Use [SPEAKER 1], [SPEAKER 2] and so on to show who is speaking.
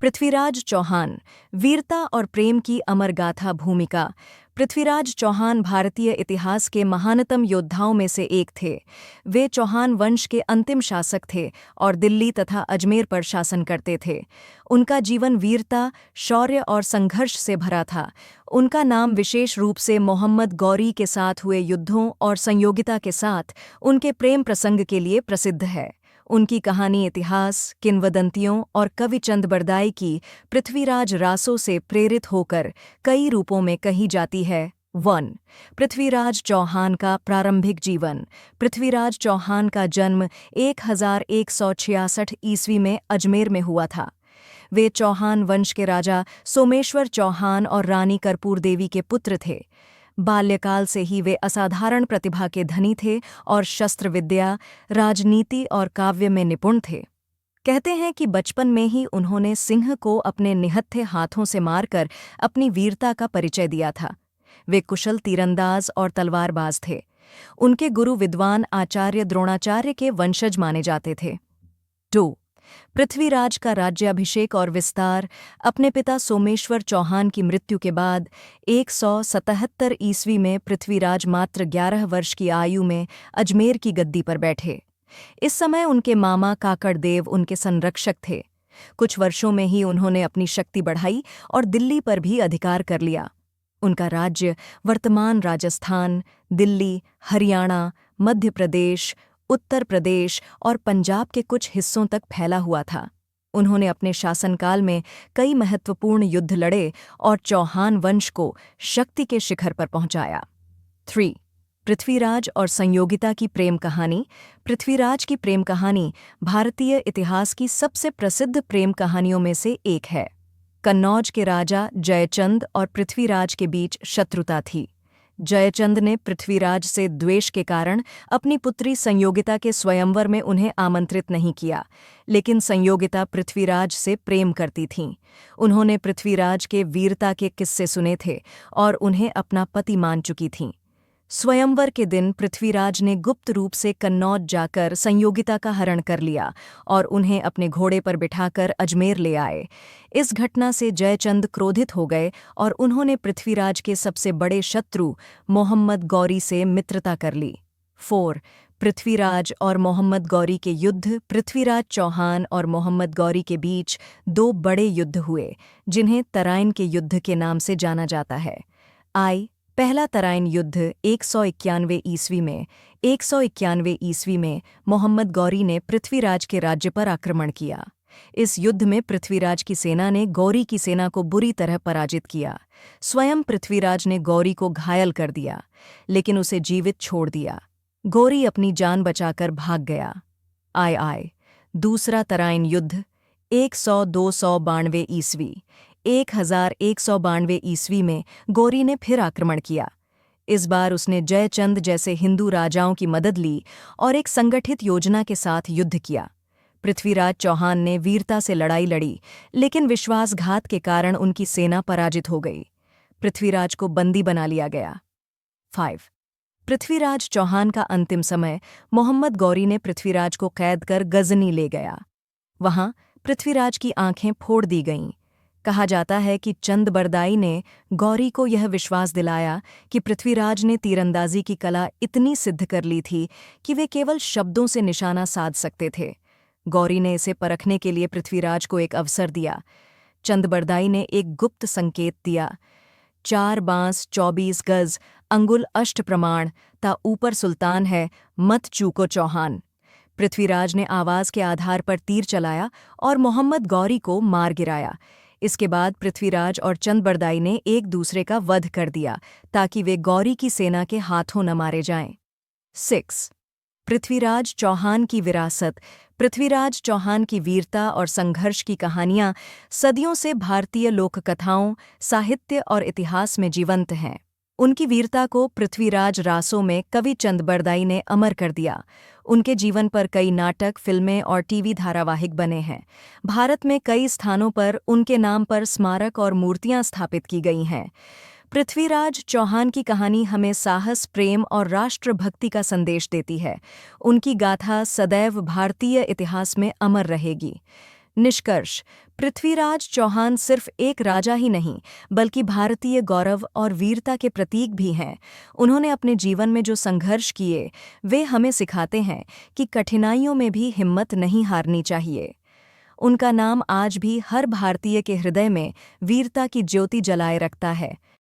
[SPEAKER 1] पृथ्वीराज चौहान, वीरता और प्रेम की अमर गाथा भूमिका। पृथ्वीराज चौहान भारतीय इतिहास के महानतम योद्धाओं में से एक थे। वे चौहान वंश के अंतिम शासक थे और दिल्ली तथा अजमेर पर शासन करते थे। उनका जीवन वीरता, शौर्य और संघर्ष से भरा था। उनका नाम विशेष रूप से मोहम्मद गौरी के साथ हुए युद्धों और संयोगिता के साथ उनके प्रेम प्रसंग के लिए प्रसिद्ध है। उनकी कहानी इतिहास, किंवदंतियों और कवि चंद बरदाई की पृथ्वीराज रासों से प्रेरित होकर कई रूपों में कही जाती है। 1. पृथ्वीराज चौहान का प्रारंभिक जीवन। पृथ्वीराज चौहान का जन्म 1166 ईस्वी में अजमेर में हुआ था। वे चौहान वंश के राजा सोमेश्वर चौहान और रानी कर्पूर देवी के पुत्र थे। बाल्यकाल से ही वे असाधारण प्रतिभा के धनी थे और शस्त्र विद्या, राजनीति और काव्य में निपुण थे। कहते हैं कि बचपन में ही उन्होंने सिंह को अपने निहत्थे हाथों से मारकर अपनी वीरता का परिचय दिया था। वे कुशल तीरंदाज और तलवारबाज थे। उनके गुरु विद्वान आचार्य द्रोणाचार्य के वंशज माने जाते थे। 2. पृथ्वीराज का राज्याभिषेक और विस्तार। अपने पिता सोमेश्वर चौहान की मृत्यु के बाद 177 ईस्वी में पृथ्वीराज मात्र 11 वर्ष की आयु में अजमेर की गद्दी पर बैठे। इस समय उनके मामा काकड़देव उनके संरक्षक थे। कुछ वर्षों में ही उन्होंने अपनी शक्ति बढ़ाई और दिल्ली पर भी अधिकार कर लिया। उनका राज्य वर्तमान राजस्थान, दिल्ली, हरियाणा, मध्य प्रदेश, उत्तर प्रदेश और पंजाब के कुछ हिस्सों तक फैला हुआ था। उन्होंने अपने शासनकाल में कई महत्वपूर्ण युद्ध लड़े और चौहान वंश को शक्ति के शिखर पर पहुंचाया। 3. पृथ्वीराज और संयोगिता की प्रेम कहानी। पृथ्वीराज की प्रेम कहानी भारतीय इतिहास की सबसे प्रसिद्ध प्रेम कहानियों में से एक है। कन्नौज के राजा जयचंद और पृथ्वीराज के बीच शत्रुता थी। जयचंद ने पृथ्वीराज से द्वेष के कारण अपनी पुत्री संयोगिता के स्वयंवर में उन्हें आमंत्रित नहीं किया, लेकिन संयोगिता पृथ्वीराज से प्रेम करती थीं। उन्होंने पृथ्वीराज के वीरता के किस्से सुने थे और उन्हें अपना पति मान चुकी थीं। स्वयंवर के दिन पृथ्वीराज ने गुप्त रूप से कन्नौज जाकर संयोगिता का हरण कर लिया और उन्हें अपने घोड़े पर बिठाकर अजमेर ले आए। इस घटना से जयचंद क्रोधित हो गए और उन्होंने पृथ्वीराज के सबसे बड़े शत्रु मोहम्मद गौरी से मित्रता कर ली। 4. पृथ्वीराज और मोहम्मद गौरी के युद्ध। पृथ्वीराज चौहान और मोहम्मद गौरी के बीच 2 बड़े युद्ध हुए, जिन्हें तराइन के युद्ध के नाम से जाना जाता है। पहला तराइन युद्ध 191 ईस्वी में। 191 ईस्वी में मोहम्मद गौरी ने पृथ्वीराज के राज्य पर आक्रमण किया। इस युद्ध में पृथ्वीराज की सेना ने गौरी की सेना को बुरी तरह पराजित किया। स्वयं पृथ्वीराज ने गौरी को घायल कर दिया, लेकिन उसे जीवित छोड़ दिया। गौरी अपनी जान बचाकर भाग गया। दूसरा तराइन युद्ध 192 ईस्वी। 1192 ईस्वी में गौरी ने फिर आक्रमण किया। इस बार उसने जयचंद जैसे हिंदू राजाओं की मदद ली और एक संगठित योजना के साथ युद्ध किया। पृथ्वीराज चौहान ने वीरता से लड़ाई लड़ी, लेकिन विश्वासघात के कारण उनकी सेना पराजित हो गई। पृथ्वीराज को बंदी बना लिया गया। 5. पृथ्वीराज चौहान का अंतिम समय। मोहम्मद गौरी ने पृथ्वीराज को कैद कर गजनी ले गया। वहां पृथ्वीराज की आंखें फोड़ दी गईं। कहा जाता है कि चंद बरदाई ने गौरी को यह विश्वास दिलाया कि पृथ्वीराज ने तीरंदाजी की कला इतनी सिद्ध कर ली थी कि वे केवल शब्दों से निशाना साध सकते थे। गौरी ने इसे परखने के लिए पृथ्वीराज को एक अवसर दिया। चंद बरदाई ने एक गुप्त संकेत दिया। 4 बांस 24 गज अंगुल अष्ट प्रमाण ता ऊपर सुल्तान है, मत चूको चौहान। पृथ्वीराज ने आवाज के आधार पर तीर चलाया और मोहम्मद गौरी को मार गिराया। इसके बाद पृथ्वीराज और चंद बरदाई ने एक दूसरे का वध कर दिया ताकि वे गौरी की सेना के हाथों न मारे जाएं। 6. पृथ्वीराज चौहान की विरासत। पृथ्वीराज चौहान की वीरता और संघर्ष की कहानियां सदियों से भारतीय लोककथाओं, साहित्य और इतिहास में जीवंत हैं। उनकी वीरता को पृथ्वीराज रासों में कवि चंद बरदाई ने अमर कर दिया। उनके जीवन पर कई नाटक, फिल्में और टीवी धारावाहिक बने हैं। भारत में कई स्थानों पर उनके नाम पर स्मारक और मूर्तियां स्थापित की गई हैं। पृथ्वीराज चौहान की कहानी हमें साहस, प्रेम और राष्ट्रभक्ति का संदेश देती है। उनकी गाथा सदैव भारतीय इतिहास में अमर रहेगी। निष्कर्ष, पृथ्वीराज चौहान सिर्फ एक राजा ही नहीं, बल्कि भारतीय गौरव और वीरता के प्रतीक भी हैं। उन्होंने अपने जीवन में जो संघर्ष किए, वे हमें सिखाते हैं कि कठिनाइयों में भी हिम्मत नहीं हारनी चाहिए। उनका नाम आज भी हर भारतीय के हृदय में वीरता की ज्योति जलाए रखता है।